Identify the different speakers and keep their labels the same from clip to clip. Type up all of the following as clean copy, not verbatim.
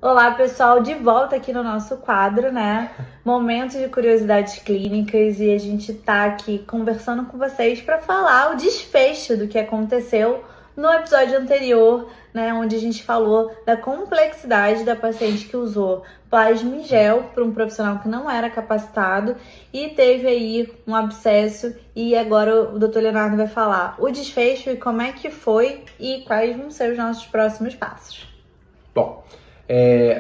Speaker 1: Olá, pessoal, de volta aqui no nosso quadro, né? Momento de curiosidades clínicas, e a gente tá aqui conversando com vocês para falar o desfecho do que aconteceu no episódio anterior, né? Onde a gente falou da complexidade da paciente que usou plasma em gel para um profissional que não era capacitado e teve aí um abscesso. E agora o Dr. Leonardo vai falar o desfecho e como é que foi e quais vão ser os nossos próximos passos.
Speaker 2: Bom,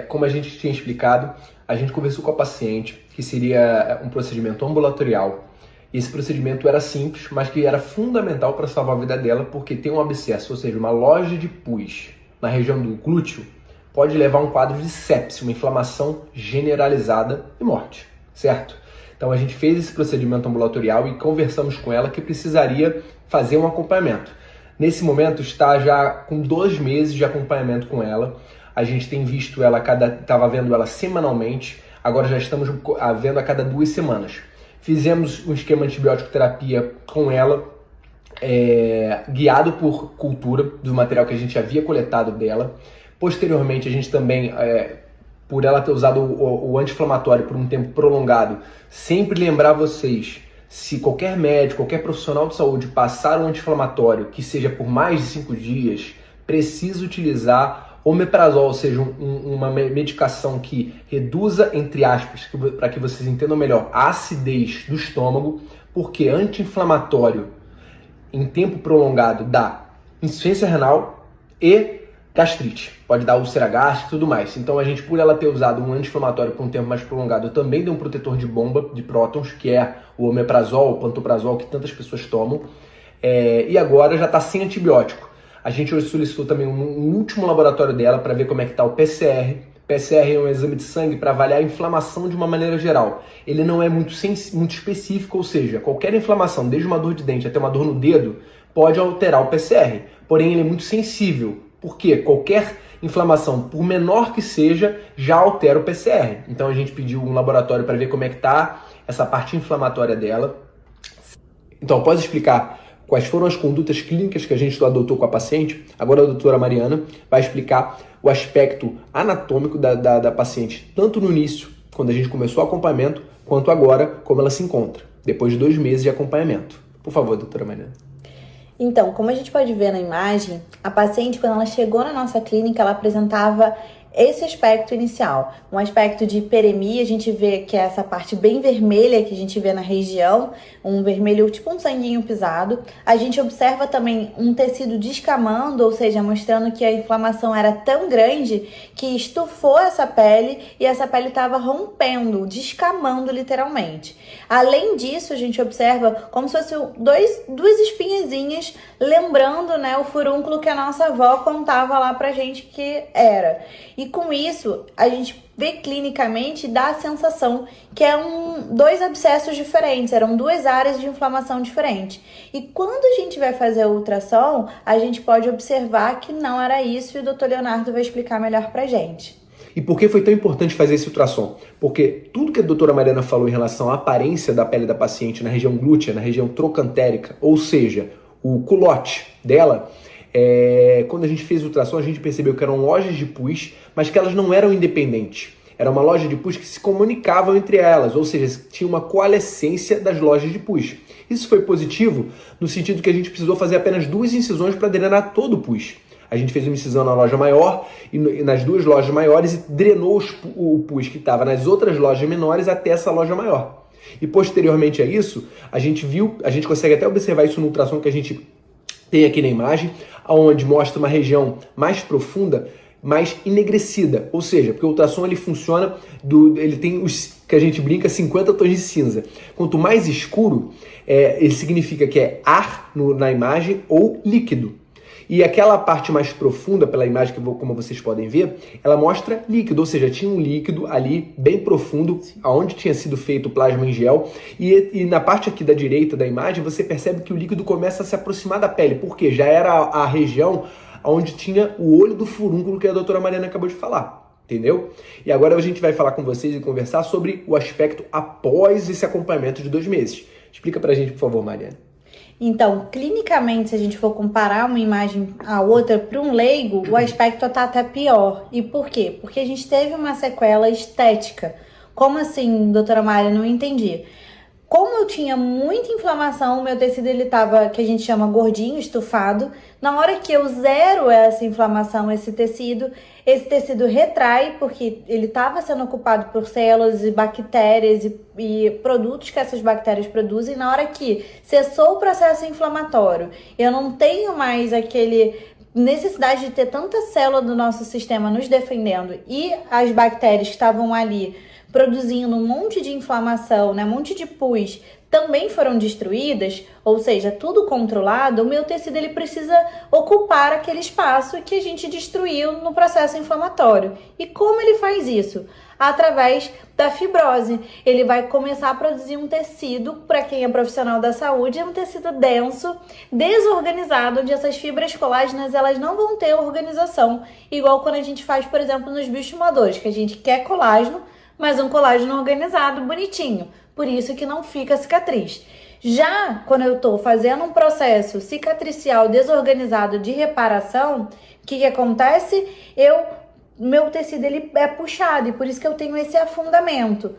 Speaker 2: como a gente tinha explicado, a gente conversou com a paciente que seria um procedimento ambulatorial. E esse procedimento era simples, mas que era fundamental para salvar a vida dela, porque tem um abscesso, ou seja, uma loja de pus na região do glúteo, pode levar a um quadro de sepse, uma inflamação generalizada e morte, certo? Então a gente fez esse procedimento ambulatorial e conversamos com ela que precisaria fazer um acompanhamento. Nesse momento está já com 2 meses de acompanhamento com ela. A gente tem visto ela, estava vendo ela semanalmente, agora já estamos vendo a cada 2 semanas. Fizemos um esquema antibiótico terapia com ela, guiado por cultura do material que a gente havia coletado dela. Posteriormente, a gente também, por ela ter usado o anti-inflamatório por um tempo prolongado, sempre lembrar vocês, se qualquer médico, qualquer profissional de saúde passar um anti-inflamatório que seja por mais de 5 dias, precisa utilizar omeprazol, ou seja, uma medicação que reduza, entre aspas, para que vocês entendam melhor, a acidez do estômago, porque anti-inflamatório em tempo prolongado dá insuficiência renal e gastrite. Pode dar úlcera gástrica e tudo mais. Então a gente, por ela ter usado um anti-inflamatório por um tempo mais prolongado, também deu um protetor de bomba de prótons, que é o omeprazol, o pantoprazol, que tantas pessoas tomam. E agora já está sem antibiótico. A gente hoje solicitou também um último laboratório dela para ver como é que está o PCR. PCR é um exame de sangue para avaliar a inflamação de uma maneira geral. Ele não é muito específico, ou seja, qualquer inflamação, desde uma dor de dente até uma dor no dedo, pode alterar o PCR. Porém, ele é muito sensível, porque qualquer inflamação, por menor que seja, já altera o PCR. Então a gente pediu um laboratório para ver como é que está essa parte inflamatória dela. Então, pode explicar quais foram as condutas clínicas que a gente adotou com a paciente? Agora a doutora Mariana vai explicar o aspecto anatômico da paciente, tanto no início, quando a gente começou o acompanhamento, quanto agora, como ela se encontra, depois de 2 meses de acompanhamento. Por favor, doutora Mariana.
Speaker 1: Então, como a gente pode ver na imagem, a paciente, quando ela chegou na nossa clínica, ela apresentava esse aspecto inicial, um aspecto de hiperemia. A gente vê que é essa parte bem vermelha que a gente vê na região, um vermelho tipo um sanguinho pisado. A gente observa também um tecido descamando, ou seja, mostrando que a inflamação era tão grande que estufou essa pele e essa pele estava rompendo, descamando literalmente. Além disso, a gente observa como se fossem duas espinhazinhas, lembrando, né, o furúnculo que a nossa avó contava lá pra gente que era. E com isso, a gente vê clinicamente, dá a sensação que é 2 abscessos diferentes, eram 2 áreas de inflamação diferentes. E quando a gente vai fazer a ultrassom, a gente pode observar que não era isso, e o Dr. Leonardo vai explicar melhor pra gente.
Speaker 2: E por que foi tão importante fazer esse ultrassom? Porque tudo que a doutora Mariana falou em relação à aparência da pele da paciente na região glútea, na região trocantérica, ou seja, o culote dela, quando a gente fez o ultrassom, a gente percebeu que eram lojas de pus, mas que elas não eram independentes. Era uma loja de pus que se comunicavam entre elas, ou seja, tinha uma coalescência das lojas de pus. Isso foi positivo no sentido que a gente precisou fazer apenas 2 incisões para drenar todo o pus. A gente fez uma incisão na loja maior e nas 2 lojas maiores e drenou o pus que estava nas outras lojas menores até essa loja maior. E posteriormente a isso, a gente consegue até observar isso no ultrassom que a gente tem aqui na imagem, onde mostra uma região mais profunda, mais enegrecida. Ou seja, porque o ultrassom ele funciona, ele tem os que a gente brinca 50 tons de cinza. Quanto mais escuro, ele significa que é ar na imagem ou líquido. E aquela parte mais profunda, pela imagem que como vocês podem ver, ela mostra líquido, ou seja, tinha um líquido ali bem profundo, onde tinha sido feito o plasma em gel. E na parte aqui da direita da imagem, você percebe que o líquido começa a se aproximar da pele, porque já era a região onde tinha o olho do furúnculo que a doutora Mariana acabou de falar. Entendeu? E agora a gente vai falar com vocês e conversar sobre o aspecto após esse acompanhamento de 2 meses. Explica pra gente, por favor, Mariana.
Speaker 1: Então, clinicamente, se a gente for comparar uma imagem à outra para um leigo, o aspecto tá até pior. E por quê? Porque a gente teve uma sequela estética. Como assim, doutora Mari? Não entendi. Como eu tinha muita inflamação, o meu tecido ele tava, que a gente chama gordinho, estufado. Na hora que eu zero essa inflamação, esse tecido retrai, porque ele estava sendo ocupado por células e bactérias e produtos que essas bactérias produzem. Na hora que cessou o processo inflamatório, eu não tenho mais aquele necessidade de ter tanta célula do nosso sistema nos defendendo e as bactérias que estavam ali produzindo um monte de inflamação, né, um monte de pus, também foram destruídas, ou seja, tudo controlado, o meu tecido ele precisa ocupar aquele espaço que a gente destruiu no processo inflamatório. E como ele faz isso? Através da fibrose. Ele vai começar a produzir um tecido, para quem é profissional da saúde, é um tecido denso, desorganizado, onde essas fibras colágenas elas não vão ter organização, igual quando a gente faz, por exemplo, nos bioestimuladores, que a gente quer colágeno, mas um colágeno organizado, bonitinho. Por isso que não fica cicatriz. Já quando eu estou fazendo um processo cicatricial desorganizado de reparação, o que acontece? Meu tecido ele é puxado e por isso que eu tenho esse afundamento.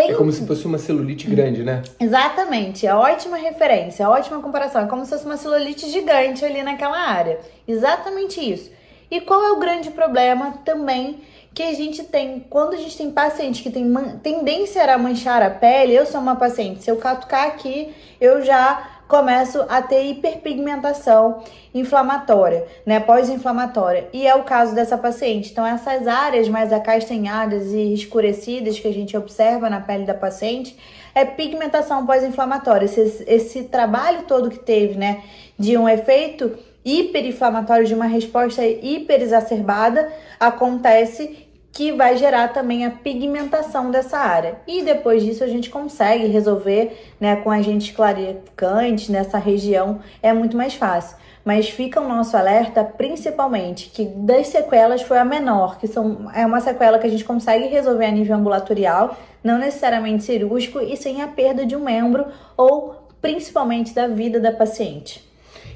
Speaker 2: É como se fosse uma celulite grande, né?
Speaker 1: Exatamente, é ótima referência, ótima comparação. É como se fosse uma celulite gigante ali naquela área. Exatamente isso. E qual é o grande problema também que a gente tem, quando a gente tem paciente que tem tendência a manchar a pele? Eu sou uma paciente, se eu catucar aqui, eu já começo a ter hiperpigmentação inflamatória, né, pós-inflamatória, e é o caso dessa paciente. Então essas áreas mais acastanhadas e escurecidas que a gente observa na pele da paciente é pigmentação pós-inflamatória, esse trabalho todo que teve, né, de um efeito hiperinflamatório, de uma resposta hiper-exacerbada, acontece que vai gerar também a pigmentação dessa área. E depois disso a gente consegue resolver, né, com agentes clarificantes nessa região, é muito mais fácil. Mas fica o nosso alerta, principalmente, que das sequelas foi a menor, é uma sequela que a gente consegue resolver a nível ambulatorial, não necessariamente cirúrgico e sem a perda de um membro ou principalmente da vida da paciente.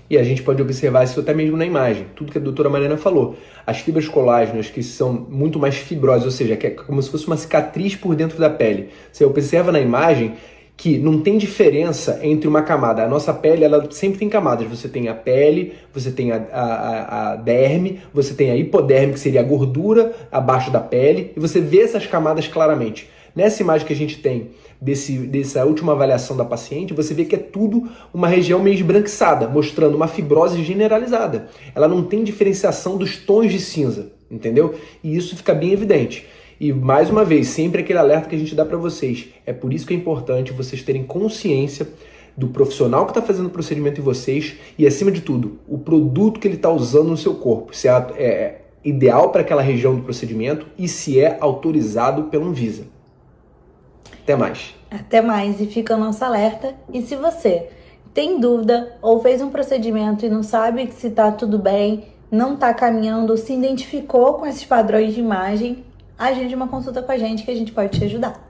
Speaker 2: E a gente pode observar isso até mesmo na imagem, tudo que a doutora Mariana falou. As fibras colágenas, que são muito mais fibrosas, ou seja, que é como se fosse uma cicatriz por dentro da pele. Você observa na imagem que não tem diferença entre uma camada. A nossa pele, ela sempre tem camadas. Você tem a pele, você tem a derme, você tem a hipoderme, que seria a gordura abaixo da pele, e você vê essas camadas claramente. Nessa imagem que a gente tem dessa última avaliação da paciente, você vê que é tudo uma região meio esbranquiçada, mostrando uma fibrose generalizada. Ela não tem diferenciação dos tons de cinza, entendeu? E isso fica bem evidente. E mais uma vez, sempre aquele alerta que a gente dá para vocês. É por isso que é importante vocês terem consciência do profissional que está fazendo o procedimento em vocês e, acima de tudo, o produto que ele está usando no seu corpo. Se é ideal para aquela região do procedimento e se é autorizado pela Anvisa. Até mais.
Speaker 1: Até mais, e fica o nosso alerta. E se você tem dúvida ou fez um procedimento e não sabe se está tudo bem, não está caminhando, se identificou com esses padrões de imagem, agende uma consulta com a gente que a gente pode te ajudar.